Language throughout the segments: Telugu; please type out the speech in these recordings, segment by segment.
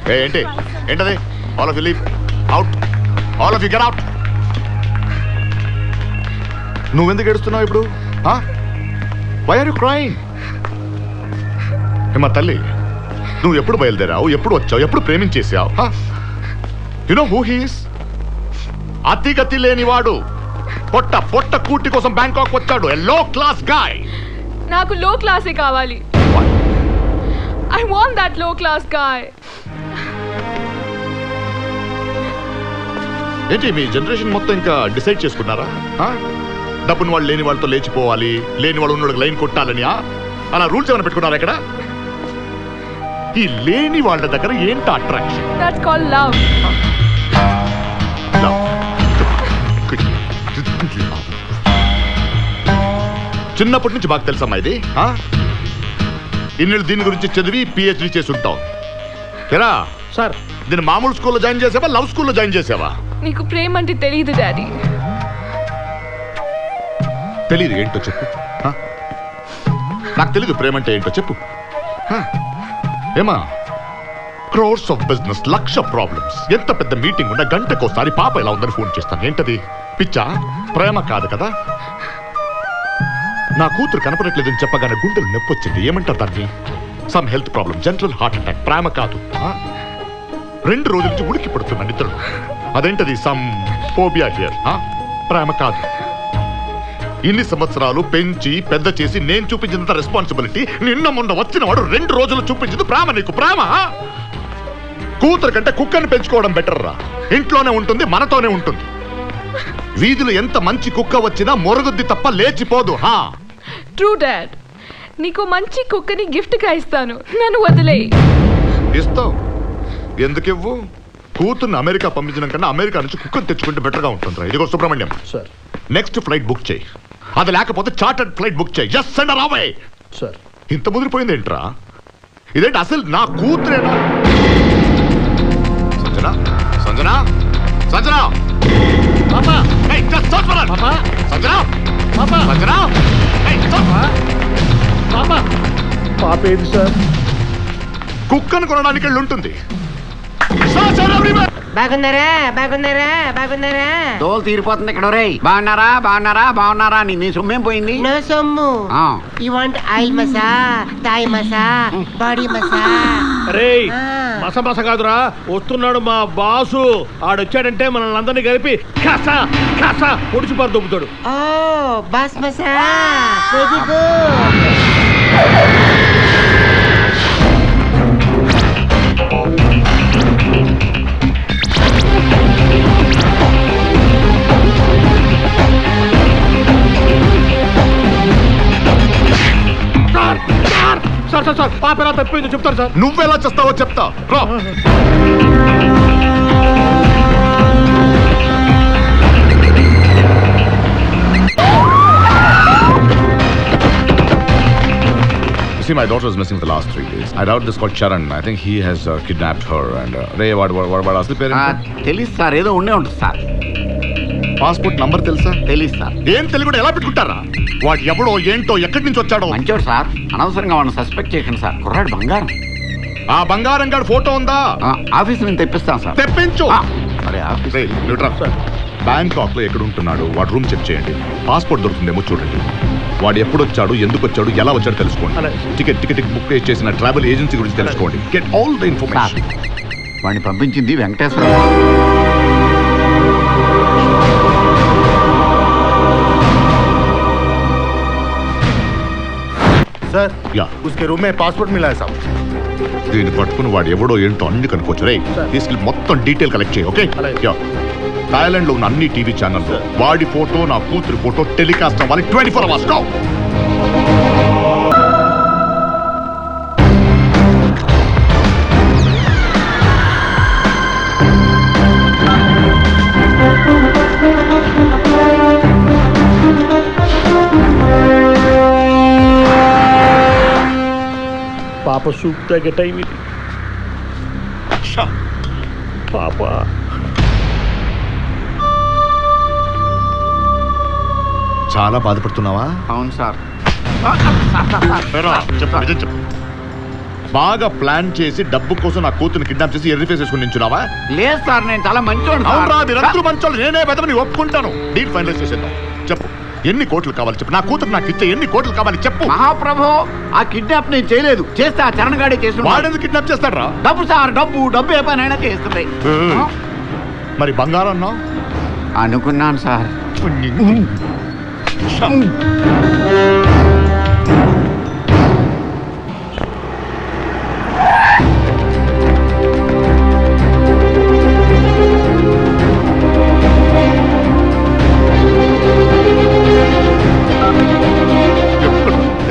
ఏంటి ఏంటది? All of you leave out, all of you get out. నువ్వెందుకు ఏడుస్తున్నావు ఇప్పుడు? Why are you crying? మా తల్లి, నువ్వు ఎప్పుడు బయలుదేరావు, ఎప్పుడు వచ్చావు, ఎప్పుడు ప్రేమించేసావు? You know who he is? అతిగతి లేనివాడు, పొట్ట పొట్ట కూటి కోసం బ్యాంకాక్ వచ్చాడు. ఎ లో క్లాస్ గాయ్. నాకు లో క్లాసే కావాలి. ఐ వాంట్ దట్ లో క్లాస్ గాయ్. ఏంటి మీ జనరేషన్ మొత్తం ఇంకా డిసైడ్ చేసుకున్నారా? డబ్బుని వాళ్ళు లేని వాళ్ళతో లేచిపోవాలి, లేని వాళ్ళు ఉన్న లైన్ కొట్టాలని అలా రూల్స్ ఏమైనా పెట్టుకున్నారా ఇక్కడ? ఈ లేని వాళ్ళ దగ్గర ఏంటి అట్రాక్షన్? That's called love. చిన్నప్పటి నుంచి బాగా తెలుసమ్మా ఇది. ఇన్నేళ్ళు దీని గురించి చదివి పిహెచ్డి చేసి ఉంటావు. ఎరా సార్, దీన్ని మామూలు స్కూల్లో జాయిన్ చేసావా, లవ్ స్కూల్లో జాయిన్ చేసావా? నీకు ప్రేమ అంటే తెలియదు డాడీ. తెలీదు ఏంటో చెప్పు. నాకు తెలీదు ప్రేమ అంటే ఏంటో చెప్పు. ఏమా, crores of business, lakh problems, ఎంత పెద్ద మీటింగ్ ఉన్న గంటకోసారి పాప ఎలా ఉందని ఫోన్ చేస్తాను. ఏంటది? పిచ్చా? ప్రేమ కాదు కదా. నా కూతురు కనపడట్లేదని చెప్పగానే గుండెలు నొప్పి వచ్చింది. ఏమంటారు దాన్ని? Some health problem, general heart attack. ప్రేమ కాదు. 2 రోజుల నుంచి ఉడికి పడుతున్నా నిద్రలో. అదేంటది? Some phobia here. ప్రేమ కాదు. ఇన్ని సంవత్సరాలు పెంచి పెద్ద చేసి నేను చూపించినంత రెస్పాన్సిబిలిటీ నిన్న మొన్న వచ్చిన వాడు 2 రోజులు చూపించింది ప్రేమ. నీకు ప్రేమ? కూతురు కంటే కుక్కని పెంచుకోవడం బెటర్ రా. ఇంట్లోనే ఉంటుంది, మనతోనే ఉంటుంది. వీధిలో ఎంత మంచి కుక్క వచ్చినా మొరుగుద్ది తప్ప లేచిపోదు. True dad. నీకు మంచి కుక్కని గిఫ్ట్ గా ఇస్తాను, నన్ను వదిలే. ఇస్తావు? ఎందుకు ఇవ్వు? కూతుర్ని అమెరికా పంపించడం కన్నా అమెరికా నుంచి కుక్కను తెచ్చుకుంటే బెటర్ గా ఉంటుంది. ఇదిగో Subrahmanyam, sir, next flight book చేయి. అది లేకపోతే చార్టర్డ్ ఫ్లైట్ బుక్ చేయి. Just send her away. Sir, ఇంత ముదిరిపోయింది ఏంట్రా? ఇదేంటి అసలు నా కూతురేనా? సంజనా, సంజనా, సంజనా, పాపా, hey, just stop for her. పాపా, సంజనా, పాపా, సంజనా, hey, stop. పాపా. పాప ఏది సార్? కుక్కను కొనడానికి వెళ్ళి ఉంటుంది. Search her everywhere. బాగున్నారా బాగున్నారా బాగున్నారా? దోలు తీరిపోతుంది ఇక్కడ. రేయ్, బాగున్నారా బాగున్నారా బాగున్నారా అని నీ సొమ్మేం పోయింది? నో సొమ్ము. ఆ. You want oil massage, Thai massage, body massage? రేయ్, ఆ. మస మస కాదురా, వస్తున్నాడు మా బాసు. ఆడొచ్చాడంటే మనల్ని అందరినీ కలిపి కాసా కాసా పొడిచిపారు దొబ్బుతాడు. ఓ బాస్ మసా, very good. Sir sir sir, పాప ఎలా తప్పిపోయిందో చెప్తారు సార్. నువ్వెలా చేస్తావో చెప్తా రా. You see, my daughter is missing for the last 3 days. I doubt this called Charan. I think he has kidnapped her. And Ray, what asli parent? తెలీదు సార్, ఏదో ఉండే ఉంటుంది సార్. పాస్పోర్ట్ నంబర్ తెలుసా? తెలీదు సార్. ఏం తెలియకుండా ఎలా పెట్టుకుంటారా? వాడు ఎవడో ఏంటో ఎక్కడి నుంచి వచ్చాడో. మంచోడు సార్, అనవసరంగా వాడిని సస్పెక్ట్ చేయకండి సార్. కుర్రాడు బంగారం. ఆ బంగారం గారి ఫోటో ఉందా? ఆఫీస్ నుంచి తెప్పిస్తాను సార్. తెప్పించు. మరి ఆఫీస్ బ్యాంకాక్ లో ఎక్కడ ఉంటున్నాడు వాడు రూమ్ చెక్ చేయండి. పాస్పోర్ట్ దొరుకుతుందేమో చూడండి. వాడు ఎప్పుడు వచ్చాడు, ఎందుకు వచ్చాడు, ఎలా వచ్చాడు తెలుసుకోండి. టికెట్ బుక్ చేసిన ట్రావెల్ ఏజెన్సీ గురించి తెలుసుకోండి. Get all the information. వాడిని పంపించింది వెంకటేశ్వర. సార్, उसके रूम में पासपोर्ट मिला है साहब. దీన్ని పట్టుకుని వాడు ఎవడో ఏంటో అన్ని కనుక్కోవచ్చు. రే, తీసుకెళ్ళి మొత్తం డీటెయిల్ కలెక్ట్ చేయి. ఓకే? థాయిలాండ్ లో ఉన్న అన్ని టీవీ ఛానల్లో వాడి ఫోటో, నా కూతురి ఫోటో టెలికాస్ట్ అవ్వాలి 24 hours. Go. పాప సూప్ తగ్గ టైం ఇది. పాప చాలా బాధపడుతున్నావా? అవును సార్. చెప్పు. బాగా ప్లాన్ చేసి డబ్బు కోసం నా కూతురు కిడ్నాప్ చేసి ఎర్రి ఫేస్ వేసుకుని నించున్నావా? లేదు సార్, నేను చాలా మంచోడు అవునరా, మీరందరూ మంచోళ్ళు, నేనే వెదవని ఒప్పుకుంటాను. డీల్ ఫైనలైజ్ చేసేద్దాం. చెప్పు, ఎన్ని కోట్లు కావాలి చెప్పు. నా కూతురు నాకు ఇచ్చే ఎన్ని కోట్లు కావాలి చెప్పు. మహాప్రభు, ఆ కిడ్నాప్ నేను చేయలేదు, చేస్తే ఆ చరణ్ గాడే చేస్తున్నాడు. వాడెందుకు కిడ్నాప్ చేస్తాడ్రా? డబ్బు సార్, డబ్బు డబ్బు ఏ పనైనా చేస్తుంది. మరి బంగారం అన్నావు? అనుకున్నాను సార్.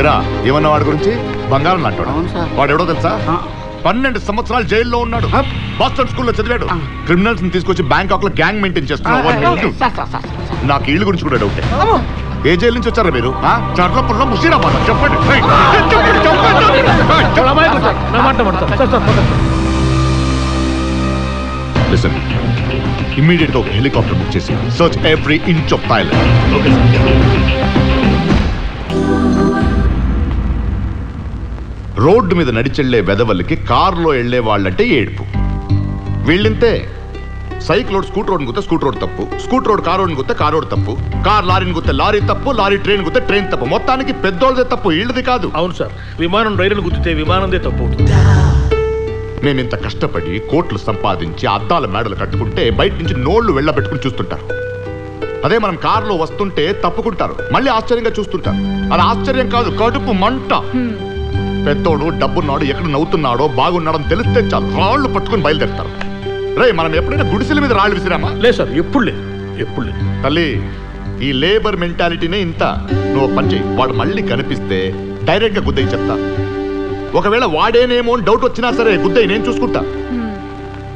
ఎరా, ఏమన్నా వాడి గురించి? బంగారం అంటాడు. అవును సార్. వాడు ఎవడో తెలుసా? ఆ. 12 సంవత్సరాలు జైల్లో ఉన్నాడు. బాస్టన్ స్కూల్లో చదివాడు. క్రిమినల్స్ ని తీసుకొచ్చి బ్యాంకాక్ లో గ్యాంగ్ మెయింటైన్ చేస్తున్నాడు. Sir, sir, sir, sir. నాకు ఇల్లు గురించి కూడా డౌటే. ఏ జైలు నుంచి వచ్చారా మీరు? చర్లపుల్లో ముషీరాబాద్. చెప్పండి. చాలా అమాయకుడు సార్. నా మాట నమ్మండి sir. Sir, sir, listen, immediate గా ఒక హెలికాప్టర్ బుక్ చేసి search every inch of Thailand. Okay sir. Road మీద నడిచెళ్లే వెదవల్లికి కారులో వెళ్లే వాళ్ళంటే ఏడుపు. వీళ్ళింతే. సైకిల్ రోడ్ స్కూటర్ రోడ్ గుత్తే స్కూటర్ రోడ్ తప్పు, స్కూటర్ రోడ్ కార్ రోడ్ గుత్తే కార్ రోడ్ తప్పు, కార్ లారీని గుత్తే లారీ తప్పు, లారీ ట్రైన్ గుత్తే ట్రైన్ తప్పు. మొత్తానికి పెద్దోళ్ళదే తప్పు, వీళ్ళది కాదు. అవును సార్, విమానం రైలును గుర్తితే విమానందే తప్పు అవుతుంది. మేమింత కష్టపడి కోట్లు సంపాదించి అద్దాల మేడలు కట్టుకుంటే బయట నుంచి నోళ్లు వెళ్ళబెట్టుకుని చూస్తుంటారు. అదే మనం కారులో వస్తుంటే తప్పుకుంటారు, మళ్ళీ ఆశ్చర్యంగా చూస్తుంటారు. అది ఆశ్చర్యం కాదు, కడుపు మంట. పెద్దోడు డబ్బున్నాడు, ఎక్కడ నవ్వుతున్నాడో బాగున్నాడని తెలిస్తే చాలు రాళ్లు పట్టుకుని బయలుదేరుతారు. రే, మనం ఎప్పుడైనా గుడిసెల మీద రాళ్ళు విసిరామా? లేదు సార్, ఎప్పుడు లేదు, ఎప్పుడు లేదు. తల్లి, ఈ లేబర్ మెంటాలిటీనే ఇంత. నువ్వు పని చెయ్యి, వాడు మళ్ళీ కనిపిస్తే డైరెక్ట్ గా గుద్దయి చెప్తా. ఒకవేళ వాడేనేమో అని డౌట్ వచ్చినా సరే గుద్దయి నేను చూసుకుంటా.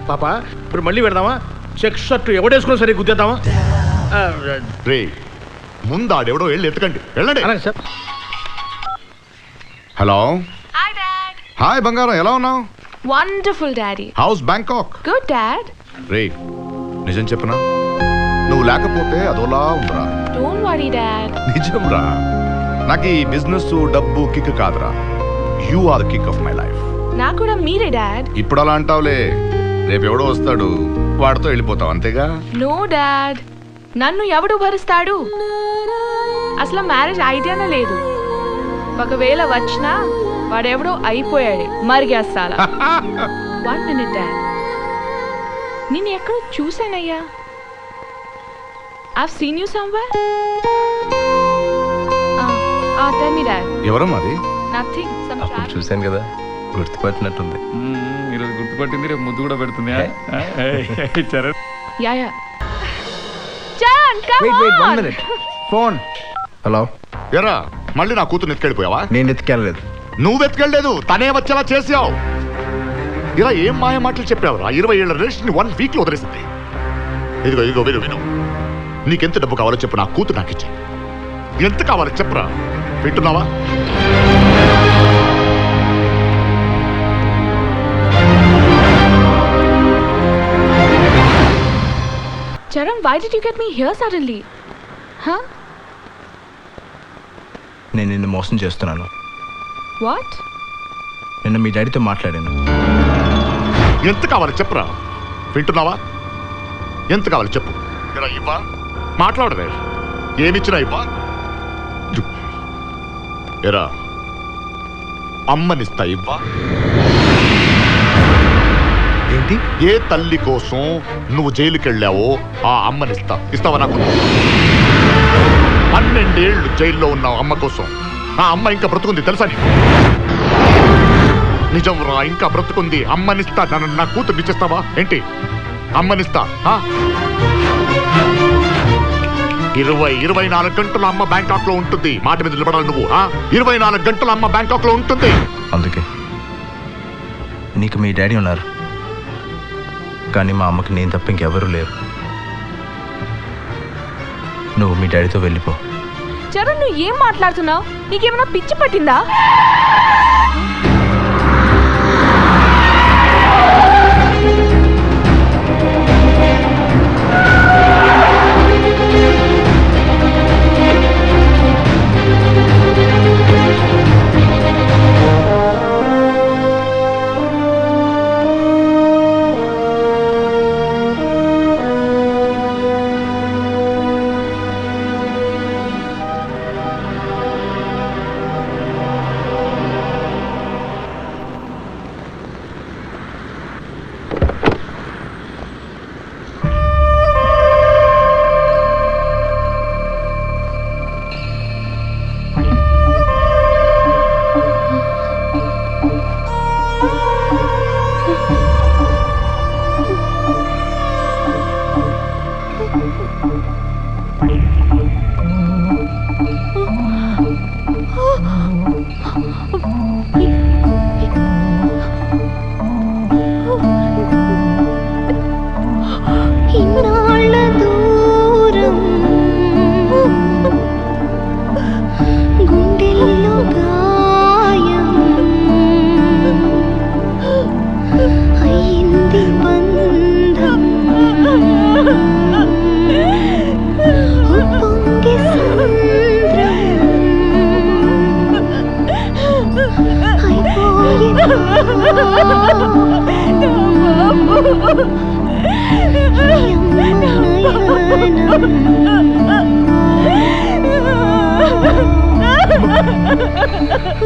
పాప, ఇప్పుడు మళ్ళీ పెడదామా? చెక్ షర్ట్ ఎవడేసుకున్నా సరే గుద్దేద్దామా? రే, ముందు ఆడెవడో వెళ్ళి ఎత్తుకండి, వెళ్ళండి. అలాగే sir. Hello. Hi, Dad. Hi బంగారం, ఎలా ఉన్నావు? Wonderful, Daddy. House Bangkok? Good, Dad. రే, నిజం చెప్పనా, నువ్వు లేకపోతే అదోలా ఉందిరా. Don't worry, Dad. నిజం రా, నాకు ఈ బిజినెస్ డబ్బు కిక్ కాదురా. You are the kick of my life. నాకు కూడా మీరే, Dad. ఇప్పుడు అలా అంటావులే, రేపు ఎవడో వస్తాడు, వాడితో వెళ్ళిపోతావు అంతేగా. No, Dad. నన్ను ఎవడు భరిస్తాడు? అసలు మ్యారేజ్ ఐడియానే లేదు. ఒకవేళ వచ్చినా వాడెవడో అయిపోయాడు, మరిగేస్తాలా. 1 minute, Dad. నేను ఎక్కడో చూసానయ్యా. I've seen you somewhere. Tell me, Dad. ఎవరమ్మా అది? Nothing. Some అప్పుడు travel. చూశాను కదా, గుర్తుపట్టినట్టుంది. ఈరోజు గుర్తుపట్టింది, రేపు ముద్దు కూడా పెడుతుంది. Charan, Yeah. Charan, come on. Phone. Hello, ఎరా, మళ్ళీ నా కూతురు ఎత్తుకెళ్ళిపోయావా? నేను ఎత్తుకెళ్ళలేదు. నువ్వు వెతకెళ్ళలేదు, తనే వచ్చేలా చేసావు. ఇలా ఏం మాయ మాటలు చెప్పావురా? 20 ఏళ్ల రిలేషన్ 1 వీక్ లో వదిలేసింది. ఇదిగో విను. నీకెంత డబ్బు కావాలో చెప్పు, నా కూతురు నాకు ఇచ్చే. ఎంత కావాలో చెప్పురా, వింటున్నావా? Charan, why did you get me here suddenly? Huh? నేను నిన్ను మోసం చేస్తున్నాను. What? నిన్న మీ డాడీతో మాట్లాడాను. ఎంత కావాలో చెప్పురా, వింటున్నావా? ఎంత కావాలో చెప్పు. ఇలా ఇవ్వా, మాట్లాడవే. ఏమిచ్చినా ఇవ్వా. ఎరా, అమ్మనిస్తా ఇవ్వా. ఏంటి? ఏ తల్లి కోసం నువ్వు జైలుకి వెళ్ళావో ఆ అమ్మనిస్తా. ఇస్తావా నాకు? 12 ఏళ్ళు జైల్లో ఉన్నావు అమ్మ కోసం. ఆ అమ్మ ఇంకా బ్రతుకుంది తెలుసా నీకు? నిజం రా, ఇంకా బ్రతుకుంది. అమ్మనిస్తా. నన్ను నా కూతురు ఇచ్చేస్తావా ఏంటి? అమ్మనిస్తా. 24 గంటలు అమ్మ బ్యాంకాక్ లో ఉంటుంది. మాట మీద నిలబడాలి నువ్వు. 24 గంటలు అమ్మ బ్యాంకాక్ లో ఉంటుంది. అందుకే నీకు మీ డాడీ ఉన్నారు, కానీ మా అమ్మకి నేను తప్ప ఇంకెవరూ లేరు. నువ్వు మీ డాడీతో వెళ్ళిపో. చరణ్, నువ్వు ఏం మాట్లాడుతున్నావు? నీకేమైనా పిచ్చి పట్టిందా?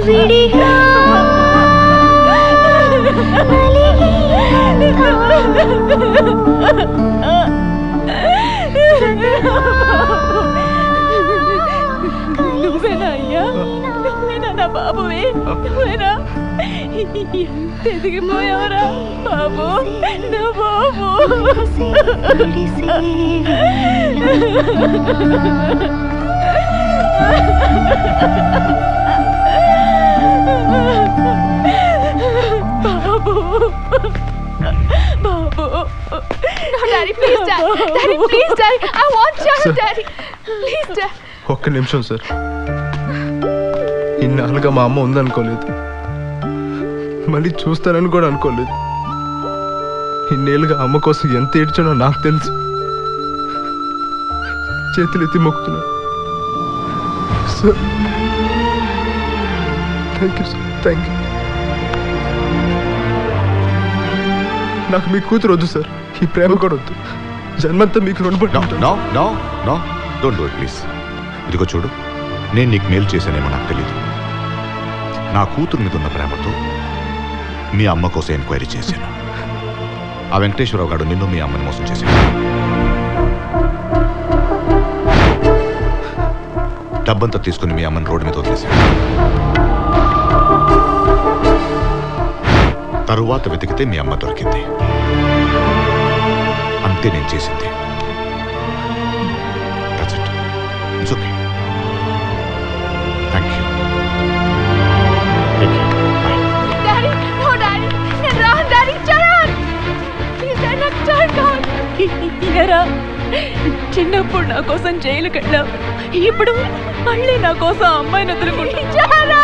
విడిగా నువ్వేనా అయ్యా? నువ్వేనా నా బాబువే? నువ్వేనా? ఎంత ఎదిగిపోయావరా బాబు, నా బాబు. బాబు, బాబు. No, Daddy, please, Daddy. Daddy, please, Daddy. I want Sharon, Sir. Daddy. Please, Daddy. ఒక్క నిమిషం సార్. ఇన్నాళ్ళుగా మా అమ్మ ఉందనుకోలేదు, మళ్ళీ చూస్తానని కూడా అనుకోలేదు. ఇన్నేళ్ళుగా అమ్మ కోసం ఎంత ఏడ్చానో నాకు తెలుసు. చేతులు ఎత్తి మొక్కుతున్నా sir. Thank you sir, thank you. నాకు మీ కూతురు వద్దు సార్, ఈ ప్రేమ కూడా వద్దు. జన్మంతా మీకు రుణపడి నో ఉంటాను. No no no don't do it please. ఇదిగో చూడు, నేను నీకు మేలు చేశానేమో నాకు తెలీదు. నా కూతురు మీద ఉన్న ప్రేమతో మీ అమ్మ కోసం ఎంక్వైరీ చేశాను. ఆ వెంకటేశ్వరరావు గారు నిన్ను మీ అమ్మని మోసం చేశాడు. డబ్బంతా తీసుకుని మీ అమ్మని రోడ్డు మీద వదిలేశాడు. తరువాత వెతికితే మీ అమ్మ దొరికింది. అంతే నేను చేసింది. That's it. It's okay. Thank you. Take care. Bye. Daddy, no, Daddy. నేను రాను, Daddy. Sharon. Please, Daddy, నాకు Sharon కావాలి. ఎరా, చిన్నప్పుడు నా కోసం జైలుకి వెళ్ళావు, ఇప్పుడు మళ్ళీ నా కోసం అమ్మాయిని వదులుకుంటా.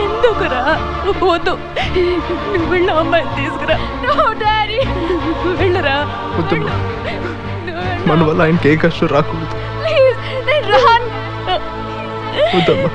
ఎందుకురా? వద్దు, నువ్వు వెళ్ళి అమ్మాయిని తీసుకురా. నో డాడీ, వెళ్ళరా. వద్దమ్మా. మన వల్ల ఆయనకి ఏ కష్టం రాకూడదు. ప్లీజ్, నేను రాను. వద్దమ్మా.